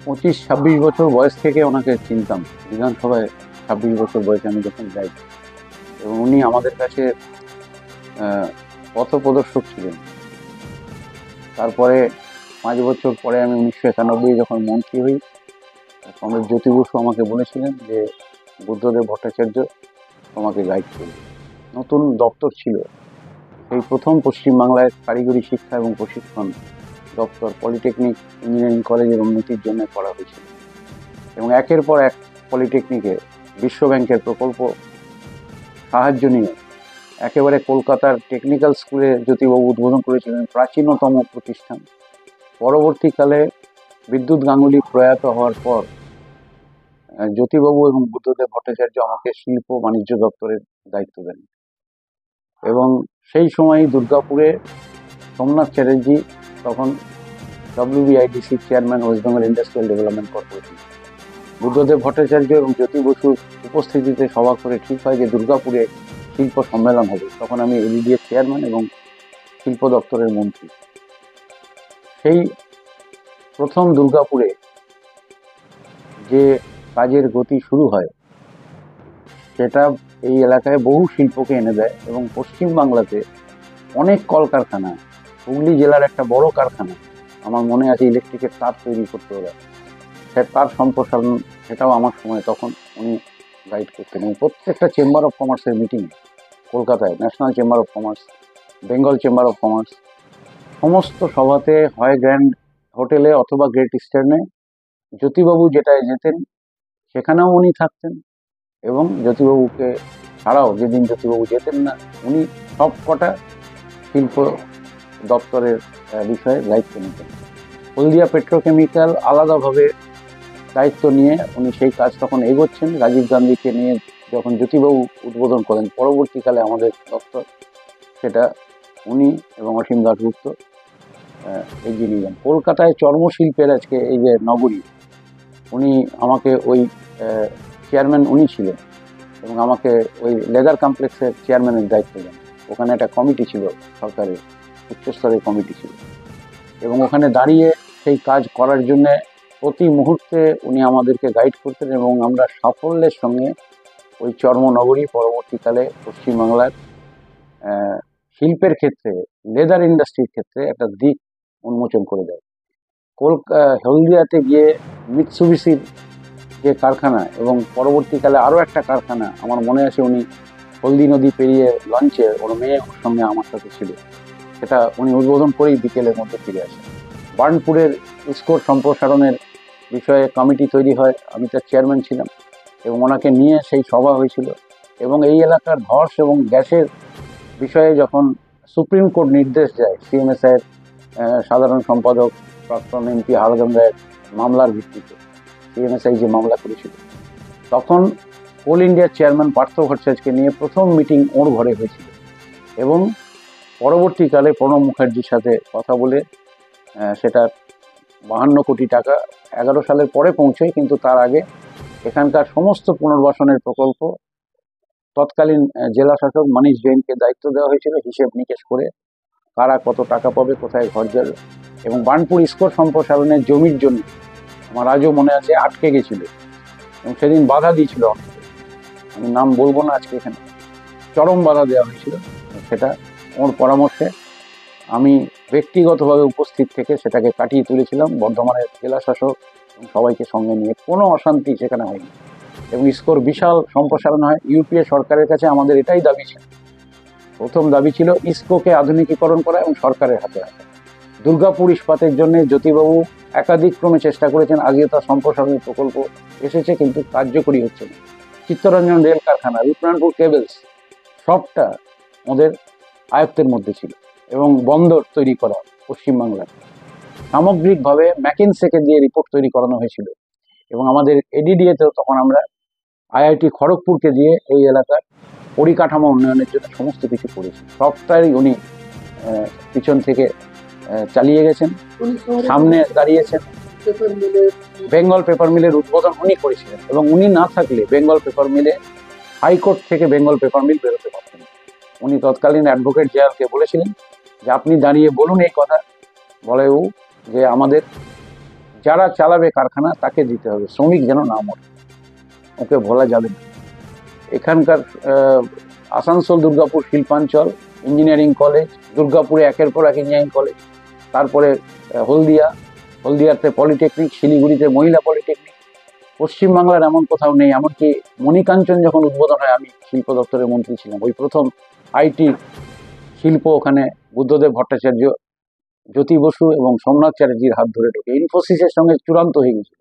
25-26 বছর বয়স থেকে ওনাকে চিনতাম। বিধানসভায় 26 বছর বয়সে আমি যখন যাই, এবং উনি আমাদের কাছে পথপ্রদর্শক ছিলেন। তারপরে 5 বছর পরে আমি 1991 যখন মন্ত্রী হই, কমরেড জ্যোতি বসু আমাকে বলেছিলেন যে বুদ্ধদেব ভট্টাচার্য তোমাকে গাইড করবে। নতুন দপ্তর ছিল, এই প্রথম পশ্চিমবাংলায় কারিগরি শিক্ষা এবং প্রশিক্ষণ দপ্তর পলিটেকনিক ইঞ্জিনিয়ারিং কলেজের উন্নতির জন্য করা হয়েছিল, এবং একের পর এক পলিটেকনিকে বিশ্ব ব্যাংকের প্রকল্প সাহায্য নিয়ে একেবারে কলকাতার টেকনিক্যাল স্কুলে জ্যোতিবাবু উদ্বোধন করেছিলেন, প্রাচীনতম প্রতিষ্ঠান। পরবর্তীকালে বিদ্যুৎ গাঙ্গুলি প্রয়াত হওয়ার পর জ্যোতিবাবু এবং বুদ্ধদেব ভট্টাচার্য আমাকে শিল্প বাণিজ্য দপ্তরের দায়িত্ব দেন, এবং সেই সময় দুর্গাপুরে সোমনাথ চ্যাটার্জি তখন WBIDC chairman, West Bengal industrial development corporation. Buddhadeb Bhattacharya এবং জ্যোতি বসুর উপস্থিতিতে সভা করে ঠিক হয় যে দুর্গাপুরে শিল্প সম্মেলন হবে। তখন আমি LED-এর চেয়ারম্যান এবং শিল্প দপ্তরের মন্ত্রী। সেই প্রথম দুর্গাপুরে যে কাজের গতি শুরু হয়, সেটা এই এলাকায় বহু শিল্পকে এনে দেয়, এবং পশ্চিমবাংলাতে অনেক কলকারখানা, হুগলি জেলার একটা বড় কারখানা, আমার মনে আছে ইলেকট্রিকের তার তৈরি করতে হবে, সে তার সম্প্রসারণ, সেটাও আমার সময় তখন উনি গাইড করতেন। এবং প্রত্যেকটা চেম্বার অফ কমার্সের মিটিংয়ে কলকাতায়, national chamber of commerce, Bengal chamber of commerce, সমস্ত সভাতে হয় গ্র্যান্ড হোটেলে অথবা গ্রেট ইস্টার্নে জ্যোতিবাবু যেটায় যেতেন সেখানেও উনি থাকতেন, এবং জ্যোতিবাবুকে ছাড়াও যেদিন জ্যোতিবাবু যেতেন না, উনি সব কটা শিল্প দপ্তরের বিষয়ে দায়িত্ব নিতেন। হলদিয়া পেট্রোকেমিক্যাল আলাদাভাবে দায়িত্ব নিয়ে উনি সেই কাজ তখন এগোচ্ছেন। রাজীব গান্ধীকে নিয়ে যখন জ্যোতিবাবু উদ্বোধন করেন পরবর্তীকালে আমাদের দপ্তর, সেটা উনি এবং অসীম দাশগুপ্ত এগিয়ে নিয়ে যান। কলকাতায় চর্মশিল্পের আজকে এই যে নগরী, উনি আমাকে ওই চেয়ারম্যান উনি ছিলেন, এবং আমাকে ওই লেদার কমপ্লেক্সের চেয়ারম্যানের দায়িত্ব দেন। ওখানে একটা কমিটি ছিল, সরকারের উচ্চস্তরের কমিটি ছিল, এবং ওখানে দাঁড়িয়ে সেই কাজ করার জন্য প্রতি মুহূর্তে উনি আমাদেরকে গাইড করতেন, এবং আমরা সাফল্যের সঙ্গে ওই চর্মনগরী পরবর্তীকালে পশ্চিমবাংলার শিল্পের ক্ষেত্রে, লেদার ইন্ডাস্ট্রির ক্ষেত্রে একটা দিক উন্মোচন করে দেয়। হলদিয়াতে গিয়ে মিৎসুবিশির যে কারখানা, এবং পরবর্তীকালে আরও একটা কারখানা, আমার মনে আছে উনি হলদি নদী পেরিয়ে লঞ্চে ওর মেয়ে ওর সঙ্গে আমার সাথে ছিল, সেটা উনি উদ্বোধন করেই বিকেলের মধ্যে ফিরে আসেন। বার্নপুরের ইস্কোর সম্প্রসারণের বিষয়ে কমিটি তৈরি হয়, আমি তার চেয়ারম্যান ছিলাম, এবং ওনাকে নিয়ে সেই সভা হয়েছিল। এবং এই এলাকার ধস এবং গ্যাসের বিষয়ে যখন সুপ্রিম কোর্ট নির্দেশ দেয়, CMSI সাধারণ সম্পাদক প্রাক্তন MP হারাধন রায়ের মামলার ভিত্তিতে CMSI যে মামলা করেছিল, তখন কোল ইন্ডিয়ার চেয়ারম্যান পার্থ ভট্টাচার্যকে নিয়ে প্রথম মিটিং ওর ঘরে হয়েছিল, এবং পরবর্তীকালে প্রণব মুখার্জির সাথে কথা বলে সেটা 52 কোটি টাকা 11 সালের পরে পৌঁছয়, কিন্তু তার আগে এখানকার সমস্ত পুনর্বাসনের প্রকল্প তৎকালীন জেলা শাসক মানিশ জৈনকে দায়িত্ব দেওয়া হয়েছিল, হিসেব নিকেশ করে কারা কত টাকা পাবে, কোথায় ঘর যাবে। এবং বার্নপুর ইস্কোর সম্প্রসারণের জমির জন্য আমার আজও মনে আছে আটকে গেছিল, এবং সেদিন বাধা দিয়েছিল অনেকে, আমি নাম বলবো না আজকে এখানে, চরম বাধা দেওয়া হয়েছিল। সেটা ওর পরামর্শে আমি ব্যক্তিগতভাবে উপস্থিত থেকে সেটাকে কাটিয়ে তুলেছিলাম, বর্ধমানের জেলা শাসক এবং সবাইকে সঙ্গে নিয়ে। কোনো অশান্তি সেখানে হয়নি, এবং ইস্কোর বিশাল সম্প্রসারণ হয়। UPA সরকারের কাছে আমাদের এটাই দাবি ছিল, প্রথম দাবি ছিল ইস্কোকে আধুনিকীকরণ করা এবং সরকারের হাতে রাখা। দুর্গাপুর ইস্পাতের জন্য জ্যোতিবাবু একাধিক ক্রমে চেষ্টা করেছেন, আজকে তার সম্প্রসারণের প্রকল্প এসেছে কিন্তু কার্যকরী হচ্ছে না। চিত্তরঞ্জন রেল কারখানা, রূপনারায়ণপুর কেবলস, সবটা ওদের আয়ত্তের মধ্যে ছিল, এবং বন্দর তৈরি করা পশ্চিমবাংলার সামগ্রিকভাবে ম্যাকিনসেকে দিয়ে রিপোর্ট তৈরি করানো হয়েছিল, এবং আমাদের ADDA-তেও তখন আমরা IIT খড়গপুরকে দিয়ে এই এলাকার পরিকাঠামো উন্নয়নের জন্য সমস্ত কিছু করেছি। সবটাই উনি পিছন থেকে চালিয়ে গেছেন, সামনে দাঁড়িয়েছেন। বেঙ্গল পেপার মিলের উদ্বোধন উনি করেছিলেন, এবং উনি না থাকলে বেঙ্গল পেপার মিলে, হাইকোর্ট থেকে বেঙ্গল পেপার মিল বেরোতে পারতেন। উনি তৎকালীন অ্যাডভোকেট জেনারেলকে বলেছিলেন যে আপনি দাঁড়িয়ে বলুন এই কথা, বলে যে আমাদের যারা চালাবে কারখানা তাকে দিতে হবে, শ্রমিক যেন না মরে, ওকে ভোলা যাবে না। এখানকার আসানসোল দুর্গাপুর শিল্পাঞ্চল ইঞ্জিনিয়ারিং কলেজ, দুর্গাপুরে একের পর এক ইঞ্জিনিয়ারিং কলেজ, তারপরে হলদিয়াতে পলিটেকনিক, শিলিগুড়িতে মহিলা পলিটেকনিক। পশ্চিমবাংলার এমন কোথাও নেই। এমনকি মণিকাঞ্চন যখন উদ্বোধন হয়, আমি শিল্প দপ্তরের মন্ত্রী ছিলাম, ওই প্রথম আইটি শিল্প ওখানে বুদ্ধদেব ভট্টাচার্য, জ্যোতি বসু এবং সোমনাথ চ্যাটার্জির হাত ধরে ঢোকে। ইনফোসিসের সঙ্গে চূড়ান্ত হয়ে গেছিল।